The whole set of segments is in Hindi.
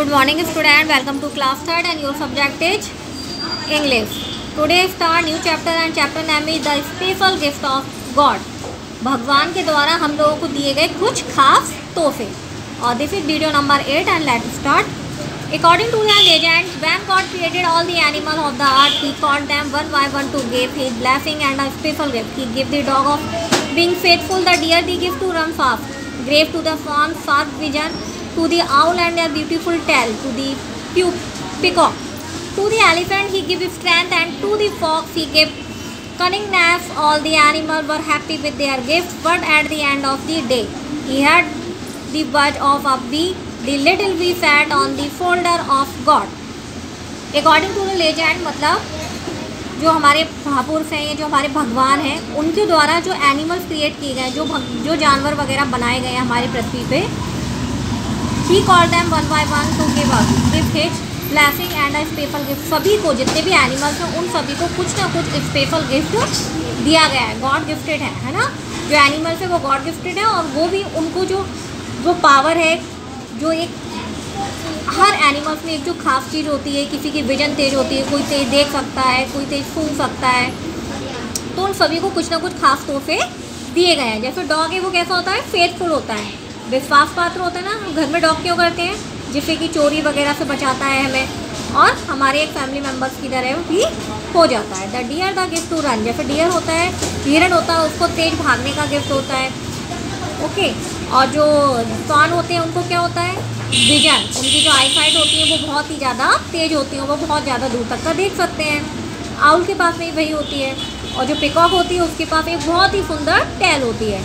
Good morning student, welcome to class 3rd and your subject is English. Today start new chapter and chapter name is the special gift of God. भगवान के द्वारा हम लोगों को दिए गए कुछ खास तोहफे. और this is video number 8 and let's start. According to the legend, when God created all the animals of the earth, He called them one by one to give His blessing and a special gift. He gave the dog of being faithful, the deer the gift to run fast, grave to the fawn, sharp vision, to the owl and a beautiful tail, to the peacock. To the elephant He gave strength, and to the fox He gave cunningness. All the animals were happy with their gifts, but at the end of the day, He had the buzz of a bee. The little bee sat on the shoulder of God. According to the legend, मतलब जो हमारे महापुरुष हैं, ये जो हमारे भगवान हैं, उनके द्वारा जो एनिमल्स क्रिएट किए गए, जो जानवर वगैरह बनाए गए हैं हमारी पृथ्वी पे, He called them one by one to give His blessing and a special gift. सभी को, जितने भी एनिमल्स हैं, उन सभी को कुछ ना कुछ स्पेशल गिफ्ट दिया गया है. गॉड गिफ्टेड है ना. जो एनिमल्स है वो गॉड गिफ्टेड है, और वो भी उनको जो पावर है, जो एक हर एनिमल्स में एक जो खास चीज़ होती है, किसी की विजन तेज होती है, कोई तेज देख सकता है, कोई तेज सूंघ सकता है, तो उन सभी को कुछ ना कुछ खास तोहफे दिए गए हैं. जैसे डॉग है, वो कैसा होता है, फेथफुल होता है, विश्वास पात्र होता है ना. हम घर में डॉग क्यों करते हैं? जिससे कि चोरी वगैरह से बचाता है हमें, और हमारे एक फैमिली मेम्बर्स की तरह भी हो जाता है. The deer the gift to run. जैसे डियर होता है, हिरन होता है, उसको तेज भागने का गिफ्ट होता है. ओके. और जो स्वान होते हैं, उनको क्या होता है, विजन. उनकी जो आई साइट होती है वो बहुत ही ज़्यादा तेज़ होती है, वो बहुत ज़्यादा दूर तक का देख सकते हैं. आउल के पास में वही होती है. और जो पिकॉक होती है, उसके पास एक बहुत ही सुंदर टैल होती है.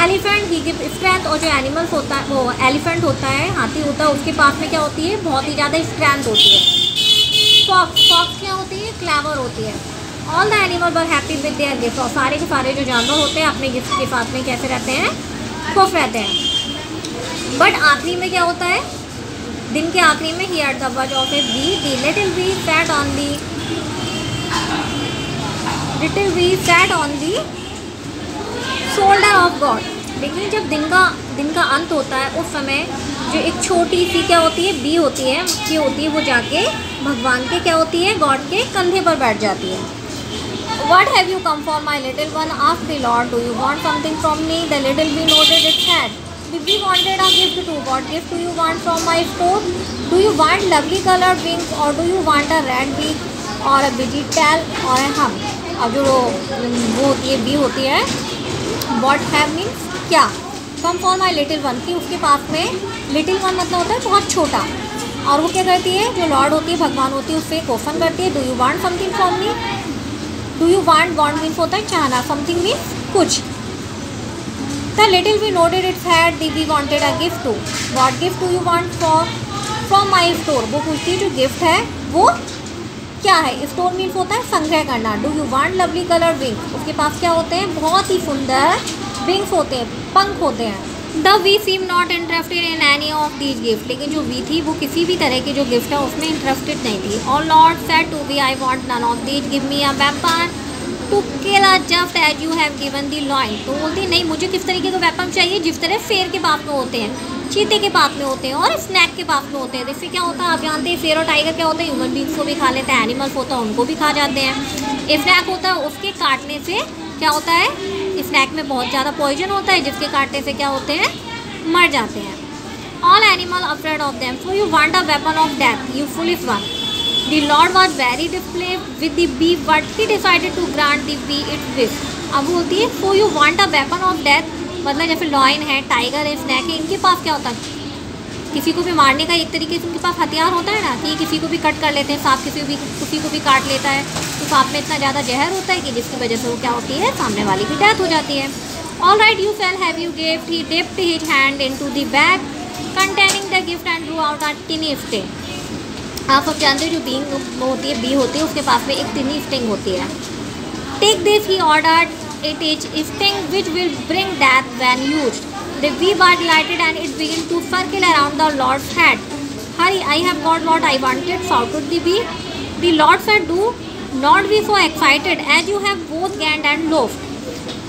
एलिफेंट ही गिव स्ट्रेंथ. और जो एनिमल्स होता है, वो एलिफेंट होता है, हाथी होता है, उसके पास में क्या होती है, बहुत ही ज़्यादा स्ट्रेंथ होती है. फॉक्स क्या होती है, क्लेवर होती है. All the animal were happy with their gift. और सारे के सारे जो जानवर होते हैं अपने गिफ्ट के साथ में कैसे रहते हैं, खुश रहते हैं. बट आखिरी में क्या होता है, दिन के आखिरी में ही at the buzz of a bee, the little bee sat on the shoulder of God. लेकिन जब दिन का अंत होता है, उस समय जो एक छोटी सी क्या होती है, बी होती है, वो जाके भगवान के क्या होती है, गॉड के कंधे पर बैठ जाती है. What have you come for, my little one? Asked the Lord. Do you want something from me? The little bee nodded its head. The bee wanted a gift too. What gift do you want from my store? Do you want lovely colored wings, or do you want a red beak, or a busy tail, or a hum? अब जो वो होती है, बी होती है, what have means क्या, come for my little one, कि उसके पास में little one मतलब होता है बहुत छोटा. और वो क्या करती है, जो लॉर्ड होती है, भगवान होती है, उससे क्वेश्चन करती है, do you want something from me. Do you want means होता है चाहना, समथिंग मीन्स कुछ. The little bee noted its head. The bee wanted a gift too. What gift do you want from my store. वो पूछती है जो गिफ्ट है वो क्या है. स्टोर मीन्स होता है संग्रह करना. Do you want lovely colour wings. उसके पास क्या होते हैं, बहुत ही सुंदर विंग्स होते हैं, पंख होते हैं. The bee seem not interested in any of these gift. लेकिन जो वी थी, वो किसी भी तरह के जो गिफ्ट है उसमें इंटरेस्टेड नहीं थी. और Lord said to bee, I want none of these. Give me a weapon to kill us just as you have given the lion. तो बोलती नहीं, मुझे किस तरीके का वेपन चाहिए, जिस तरह शेर के पास में होते हैं, चीते के पास में होते हैं, और स्नैक के पास में होते हैं. इससे क्या होता है, आप जानते हैं, शेर और टाइगर क्या होता है, ह्यूमन बींग्स को भी खा लेते हैं. एनिमल्स होता है, उनको भी खा जाते हैं. स्नैक होता है, उसके काटने से क्या होता है, स्नैक में बहुत ज़्यादा पॉइजन होता है, जिसके काटने से क्या होते हैं, मर जाते हैं. All animal afraid of them. So you want a weapon of death, you foolish one. The Lord was very displaced with the bee, but he decided to grant the bee its wish. अब बोलती है, so you want a weapon of death, मतलब जैसे लॉयन है, टाइगर है, स्नैक है, इनके पास क्या होता है, किसी को भी मारने का एक तरीके से उनके पास हथियार होता है ना, कि किसी को भी कट कर लेते हैं. सांप किसी को भी काट लेता है, तो सांप में इतना ज़्यादा जहर होता है कि जिसकी वजह से वो क्या होती है, सामने वाले की डेथ हो जाती है. All right, you shall have your gift. He dipped his hand into the bag containing the gift and drew out a tiny sting. आप सब जानते हो, जो बी होती है, उसके पास में एक tiny sting होती है. Take this, he ordered. It is a sting which will bring death when used. The bee was delighted and it began to circle around the Lord's head. Hurry, I have got what I wanted, shouted the bee. The Lord said, do not be so excited as you have both gained and lost.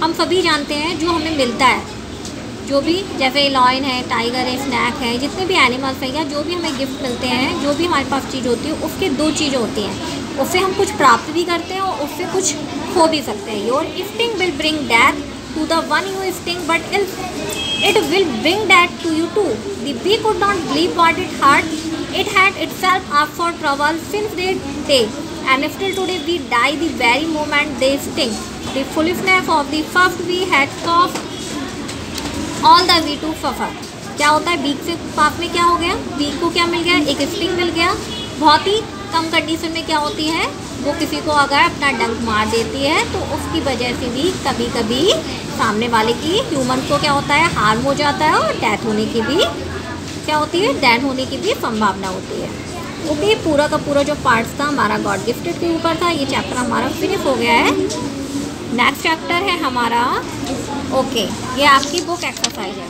हम सभी जानते हैं, जो हमें मिलता है जो भी जैसे लॉयन है, टाइगर है, स्नैक है, जितने भी एनिमल्स हैं या जो भी हमें गिफ्ट मिलते हैं, जो भी हमारे पास चीज़ होती है, उसके दो चीज़ें होती हैं, उससे हम कुछ प्राप्त भी करते हैं और उससे कुछ खो भी सकते हैं। Your gifting will bring death to the one you gifting but it will bring that to you too. The bee could not believe what it heard. It had itself up for trouble since their day, and still today we die the very moment they sting. The foolishness of the first bee had caused all the bee to suffer. क्या होता है, बीक से पास में क्या हो गया, बीक को क्या मिल गया, एक स्टिंग मिल गया। बहुत ही कम कंडीशन में क्या होती है, वो किसी को अगर अपना डंक मार देती है तो उसकी वजह से भी कभी कभी सामने वाले की, ह्यूमन को क्या होता है, हार्म हो जाता है और डेथ होने की भी क्या होती है, डेथ होने की भी संभावना होती है। ओके, पूरा का पूरा जो पार्ट्स था हमारा गॉड गिफ्टेड के ऊपर था, ये चैप्टर हमारा फिनिश हो गया है। नेक्स्ट चैप्टर है हमारा, ओके, ये आपकी बुक एक्सरसाइज है।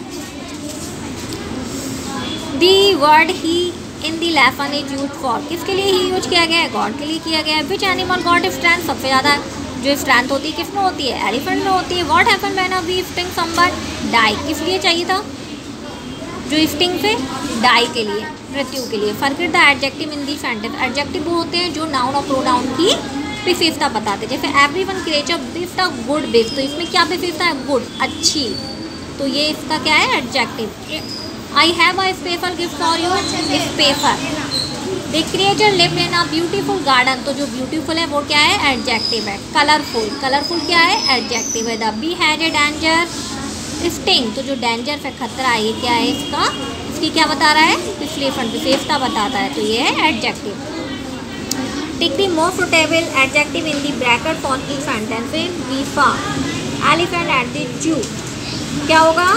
The word he in the lesson is use for, किसके लिए ही यूज किया गया है, गॉड के लिए किया गया है। विच एनिमल गॉट स्ट्रेंथ, सबसे ज़्यादा जो स्ट्रेंथ होती है किस में होती है, एलिफेंट में होती है। What happen when a bee sting someone, die, किस लिए चाहिए था, जो स्टिंग से डाई के लिए, मृत्यु के लिए। Forget the adjective in the sentence, adjective वो होते हैं जो नाउन और प्रोनाउन की विशेषता बताते हैं। जैसे एवरीवन क्रिएचर बिफ्ट अ गुड बिफ्ट, तो इसमें क्या विशेषता है, गुड, अच्छी, तो ये इसका क्या है, adjective. I have a special gift for you, special. The creature lived in a beautiful garden, तो जो ब्यूटीफुल है वो क्या है, एडजेक्टिव है। कलरफुल, कलरफुल क्या है, एडजेक्टिव है। The bee has a danger sting, तो जो डेंजर से खतरा है ये क्या है, इसका, इसकी क्या बता रहा है, विशेषता बताता है, तो ये है adjective. Tick the most suitable adjective in the bracket for each sentence. We saw elephant at the zoo, क्या होगा,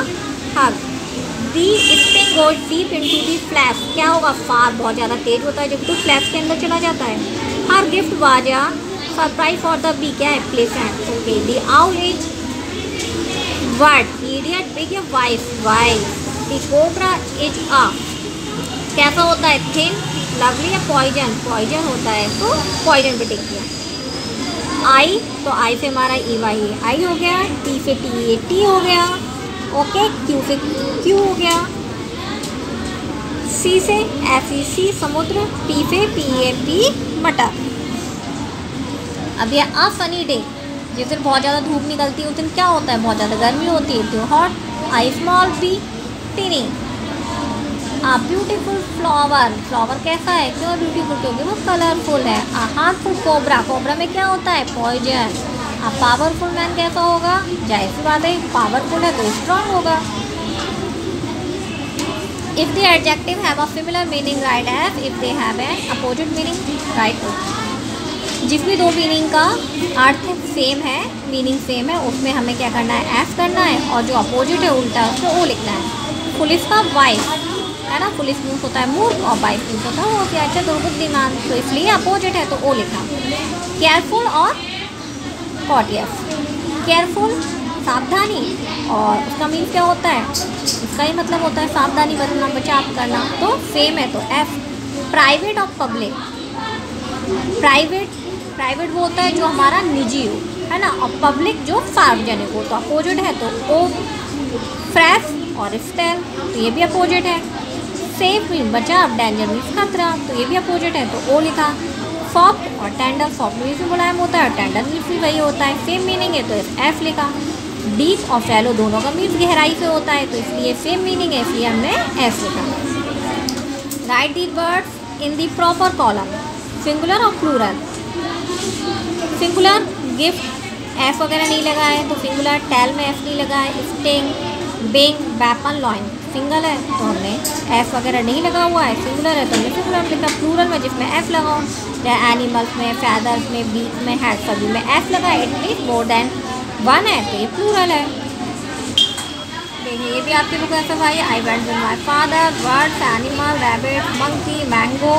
huge. The sting goes deep into the flesh, क्या होगा, फार, बहुत ज़्यादा तेज होता है जब तो फ्लैश के अंदर चला जाता है। Her gift was a surprise for the bee, क्या है, pleasant. Okay, the owl is word, idiot, big a wife, wife. The cobra is a, कैसा होता है, थिन, लवली या पॉइजन, पॉइजन होता है, तो पॉइजन पे टिक किया। आई, तो आई से हमारा ई वाई आई हो गया, टी से टी ए टी हो गया, ओके, क्यू से क्यू हो गया, सी से एफ ई सी समुद्र, पी से पी ए पी मटर। अब ये अ सनी डे, जिस दिन बहुत ज़्यादा धूप निकलती है उस दिन क्या होता है, बहुत ज़्यादा गर्मी होती है, तो hot. I small bee tiny. A beautiful flower, flower कैसा है, क्यों ब्यूटीफुल, क्योंकि वो कलरफुल है। आ हार्मफुल कोबरा, कोबरा में क्या होता है, पॉइजन। आ पावरफुल मैन कैसा होगा, जाहिर सी बात है पावरफुल है तो स्ट्रॉन्ग होगा। If the adjective have a similar meaning right as, if they have an opposite meaning right. जिस भी दो मीनिंग का अर्थ सेम है, मीनिंग सेम है, उसमें हमें क्या करना है, एस करना है, और जो अपोजिट है उल्टा उसको ओ लिखना है। पुलिस का वाइफ है ना, पुलिस मीन्स होता है मूर्ख और वाइफ मीन्स होता है वो क्या, अच्छा दुर्बुद्धिमान, तो इसलिए अपोजिट है तो ओ लिखा। केयरफुल और कॉटियस, केयरफुल सावधानी, और उसका मीन्स क्या होता है, इसका ही मतलब होता है सावधानी बरतना, बचाव करना, तो सेम है तो एफ। प्राइवेट और पब्लिक, प्राइवेट, प्राइवेट वो होता है जो हमारा निजी हो, है ना, और पब्लिक जो सार्वजनिक हो, तो अपोजिट है तो ओ। फ्रेश और स्टेल, तो ये भी अपोजिट है। सेफ मीन बचाव, डेंजर मीन्स खतरा, तो ये भी अपोजिट है तो ओ लिखा। सॉफ्ट और टेंडर, सॉफ्ट मीन्स भी मुलायम होता है और टेंडर मीन्स भी वही होता है, सेम मीनिंग है तो एफ लिखा। डीप और शैलो दोनों का मीन्स गहराई से होता है, तो इसलिए सेम मीनिंग है, इसलिए हमने एफ लिखा। Right the words in the proper column, singular और प्लूरल। सिंगुलर गिफ्ट एफ वगैरह नहीं लगा है तो सिंगुलर, टेल में एफ नहीं लगा है, स्टिंग, बिंग, वेपन, लॉइन सिंगल है तो हमने एफ वगैरह नहीं लगा हुआ है, सिंगुलर है तो हमने सिंगुलर लिखा। प्लूरल में जिसमें एफ लगाओ, चाहे एनिमल्स में, फैदर्स में, बीक में, हेड, सभी में एफ लगा, it means more than one है तो ये प्लूरल है। देखिए ये भी आपके बुक ऐसा भाई, I went with my father, birds, animal, rabbit, monkey, mango,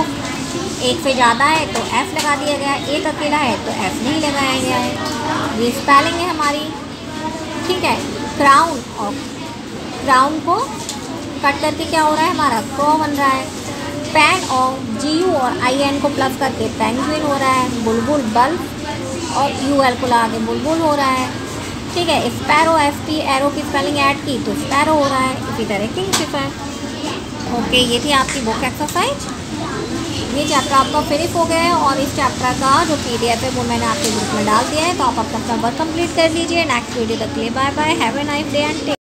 एक से ज़्यादा है तो एफ लगा दिया गया, एक अकेला है तो एफ नहीं लगाया गया है। ये स्पेलिंग है हमारी, ठीक है। क्राउन, और क्राउन को कट करके क्या हो रहा है हमारा, क्रॉ बन रहा है। पैन और GU और IN को प्लस करके पेंगुइन हो रहा है। बुलबुल, बल्ब और UL को लगा के बुलबुल हो रहा है, ठीक है, स्पैरो FP एरो की स्पेलिंग ऐड की तो स्पैरो हो रहा है, इसी तरह किंगशिप है। ओके, ये थी आपकी बुक एक्सरसाइज। ये चैप्टर आपका फिनिश हो गया है और इस चैप्टर का जो PDF है वो मैंने आपके ग्रुप में डाल दिया है, तो आप अपना वर्क कंप्लीट कर लीजिए। नेक्स्ट वीडियो तक के लिए bye bye, have a nice day and